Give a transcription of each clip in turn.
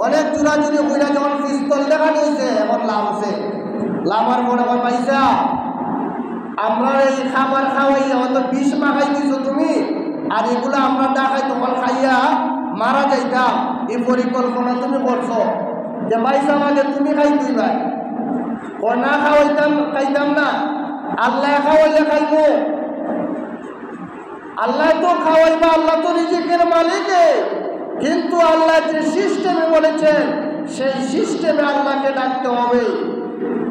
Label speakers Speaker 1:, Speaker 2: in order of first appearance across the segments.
Speaker 1: অনেক চুরাচুরি কইরা যখন পিস্তল দেখা নিয়েছে এখন লামছে, লামার পরে আবার পাইছা আমরা এই খাবার খাওয়াই হয়তো বিষ মাখাই দিছো তুমি, আর এগুলো আমরা দেখাই তখন খাইয়া মারা যাইতাম, এই পরিকল্পনা তুমি করছো যে পাইছা আমাকে তুমি খাই তুই ভাই ও না খাওয়াইতাম খাইতাম না, আল্লাহ খাওয়াইলে খাইবো, আল্লাহ তো খাওয়াইবা, আল্লাহ তো রিজিকের মালিকে, কিন্তু আল্লাহ যে সিস্টেমে বলেছেন সেই সিস্টেমে আল্লাহকে ডাকতে হবে।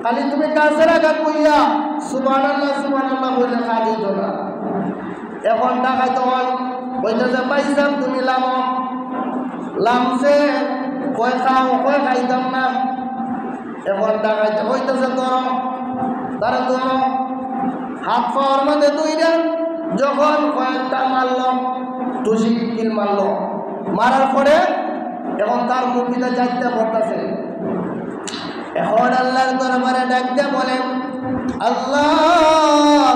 Speaker 1: খালি তুমি কাছের আঘাত কইয়া সুবহানাল্লাহ বলে খাই তো না। এখন ডাকাই তখন কইতেছে পাইছাম তুমি লামছে কয় খাও কয় খাইতাম না। এখন ডাকাইতে কইতেছে তারা ধরো হাত পাওয়ার মধ্যে দুইটা, যখন কয়েকটা মারল টুসি কিল মারল, মারার পরে এখন তার মুখিটা যাইতে পড়তেছে। এখন আল্লাহর দরবারে ডাকতে বলেন আল্লাহ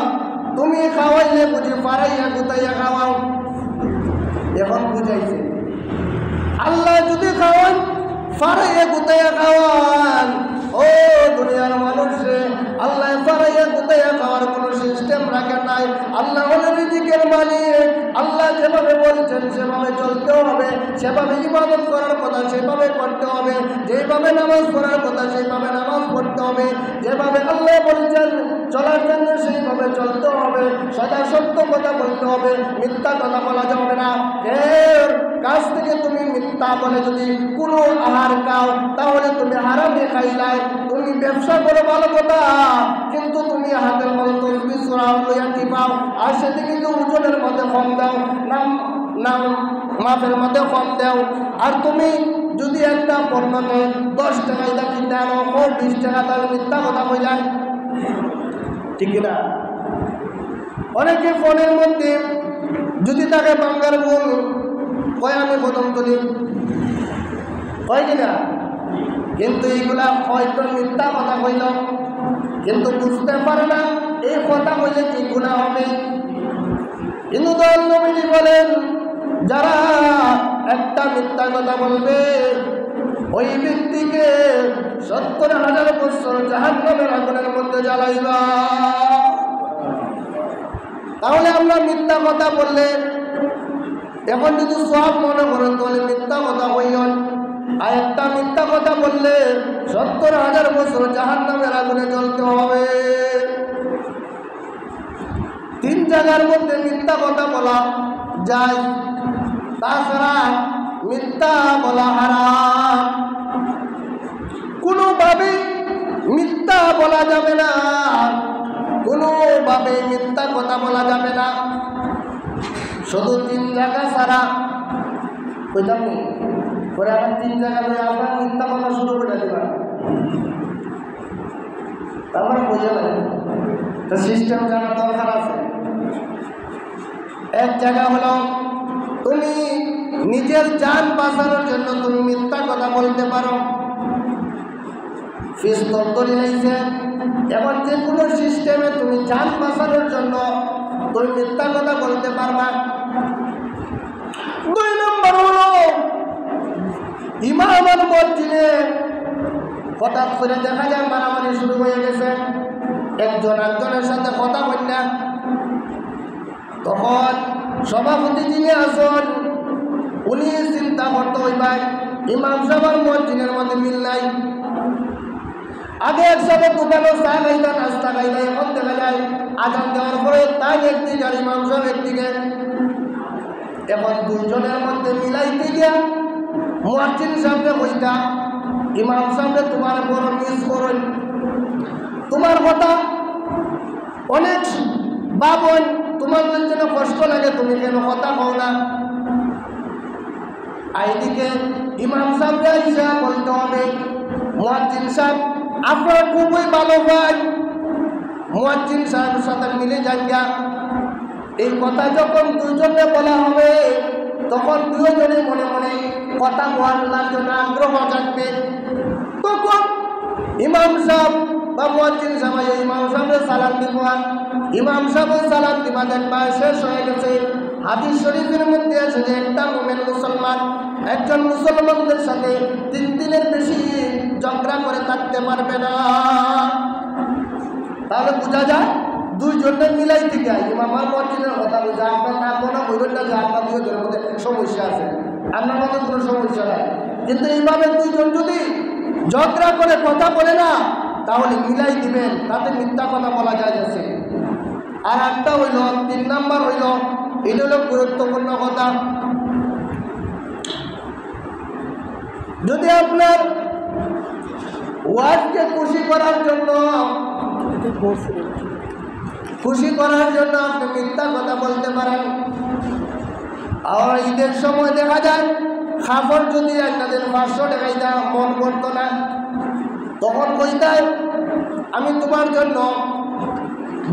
Speaker 1: তুমি খাওয়াইলে বুঝি পারাইয়া গুতাইয়া খাওয়াও। এখন বুঝাইছে আল্লাহ যদি খাওয়ান পারাইয়া গুতাইয়া খাওয়ান, ও দুনিয়ার মানুষে আল্লাহ পারাইয়া গুতাইয়া খাওয়ার কোনো সিস্টেম রাখে নাই। আল্লাহ হলেন রিজিকের মালিক, আল্লাহ যেভাবে বলছেন সেভাবে চলতে হবে, সেভাবে ইবাদত করার কথা সেভাবে করতে হবে, যেভাবে নামাজ পড়ার কথা সেইভাবে নামাজ পড়তে হবে, যেভাবে আল্লাহ বলছেন চলার জন্য সেইভাবে চলতে হবে, সদা সত্য কথা বলতে হবে, মিথ্যা কথা বলা যাবে না। এর কাছ থেকে তুমি মিথ্যা বলে যদি কোনো আহার খাও তাহলে তুমি হারামে খাইলাই। তুমি ব্যবসা করো ভালো কথা, কিন্তু তুমি হাতের মধ্যে তসবি সূরা লইয়া টিপাও, আর সেদিকে ওজনের মধ্যে কম দাও, নাম মাপের মধ্যে কম দাও। আর তুমি যদি একটা পণ্যকে 10 টাকায় দা কিনতে আনো ও 20 টাকা, তাহলে মিথ্যা কথা কইলাই, ঠিক না? অনেকে ফোনের মধ্যে যদি তাকে বাঙ্গার গুণ কয় আমি কদম তুলি হয় কিনা, কিন্তু এইগুলা হয়তো মিথ্যা কথা কইল, কিন্তু বুঝতে পারে না এই কথা কইলে কি গুনাহ হবে। কিন্তু দয়াল নবীজি বলেন যারা একটা মিথ্যা কথা বলবে ওই ব্যক্তিকে 70,000 বছর জাহান্নামের আগুনের মধ্যে জ্বালাইবা। তাহলে আমরা মিথ্যা কথা বললে এখন যদি সব মনে করেন তাহলে মিথ্যা কথা কইন, আর একটা মিথ্যা কথা বললে 70,000 বছর জাহান্নামের আগুনে জ্বলতে হবে। 3 জায়গার মধ্যে মিথ্যা কথা বলা যায়, তাছাড়া মিথ্যা বলা হারাম। কোনোভাবে মিথ্যা বলা যাবে না, কোনোভাবে মিথ্যা কথা বলা যাবে না, শুধু 3 জায়গা ছাড়া। কইতাম পরে আবার 3 জায়গা লয়ে আপনার মিথ্যা কথা শুরু করে দিবা, তারপরে বুঝে নেই তো সিস্টেম জানা দরকার আছে। এক জায়গা হলো তুমি নিজের জান বাঁচানোর জন্য তুমি মিথ্যা কথা বলতে পারো, পিস্তল তৈরি হয়েছে, এখন যে কোনো সিস্টেমে তুমি জান বাঁচানোর জন্য তুমি মিথ্যা কথা বলতে পারবা। 2 নম্বর হলো ইমামের মসজিদে হঠাৎ করে দেখা যায় মারামারি শুরু হয়ে গেছে, একজন একজনের সাথে কথা বললেন, তখন সভাপতি যিনি আসেন উনি চিন্তা করতে হইবাই ইমাম সাহেবের মসজিদের মধ্যে মিল নাই। আগে একসাথে দোকানে চা খাইতা নাস্তা খাইতা, এখন দেখা যায় আজান দেওয়ার পরে তাই একদিকে আর ইমাম সাহেব একদিকে। এখন 2 জনের মধ্যে মিলাইতে গিয়া মুয়াজ্জিন সাহেবকে কইতা ইমাম সাহেবকে তোমার বড় মিস করুন, তোমার কথা অনেক বাবন, তোমার জন্য কষ্ট লাগে, তুমি কেন কথা কও না। এইদিকে ইমাম সাহেবকে আইসা বলতে হবে মুয়াজ্জিন সাহেব আপনার খুবই ভালো ভাই, মুয়াজ্জিন সাহেবের সাথে মিলে যাইয়া। এই কথা যখন 2 জনে বলা হবে তখন 2 জনে মনে মনে কথা বলার জন্য আগ্রহ থাকবে। তখন ইমাম সাহেব বা মুয়াজ্জিন সাহেব ইমাম সাহেবের সালাম দিবা, ইমাম সাহেবের সালাম দিবা, দেখবা শেষ হয়ে গেছে। হাদিস শরীফের মধ্যে আছে যে একটা মুমিন মুসলমান একজন মুসলমানদের সাথে 3 দিনের বেশি ঝগড়া করে থাকতে পারবে না। তাহলে বোঝা যায় দুইজনে মিলাই থেকে ইমাম মসজিদের কথা বুঝা আপনার না কোনো বলবেন না যে আপনার দুজনের মধ্যে সমস্যা আছে, আপনার মধ্যে কোনো সমস্যা নাই। কিন্তু এইভাবে দুইজন যদি ঝগড়া করে কথা বলে না তাহলে মিলাই দিবেন, তাতে মিথ্যা কথা বলা যায় যাচ্ছে। আর একটা হইল 3 নাম্বার হইল, এটা হলো গুরুত্বপূর্ণ কথা, যদি আপনার ওয়াইফকে খুশি করার জন্য আপনি মিথ্যা কথা বলতে পারেন। আর ঈদের সময় দেখা যায় খাবার যদি আপনাদের 500 টাকাই দাম মন করতো না, তখন কইতায় আমি তোমার জন্য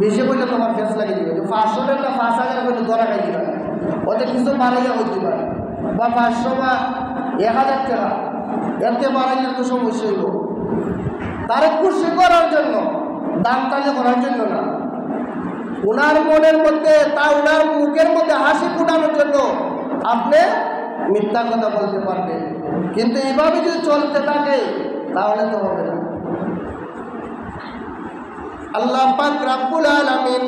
Speaker 1: বেশি বললে তোমার ফেস লাগিয়ে দিবে, 500 টাকা 5000 বলে ধরা খাই দিবে, ওতে কিছু বাড়াইয়া হইতে পারে, বা 500 বা 1000 টাকা এতে বাড়াইলে তো সমস্যা হইব। তারে খুশি করার জন্য, দাম তালে করার জন্য না, ওনার মনের মধ্যে ওনার মুখের মধ্যে হাসি ফুটানোর জন্য আপনি মিথ্যা কথা বলতে পারবেন। কিন্তু এইভাবে যদি চলতে থাকে তাহলে তো হবে না। আল্লাহ পাক রব্বুল আলামিন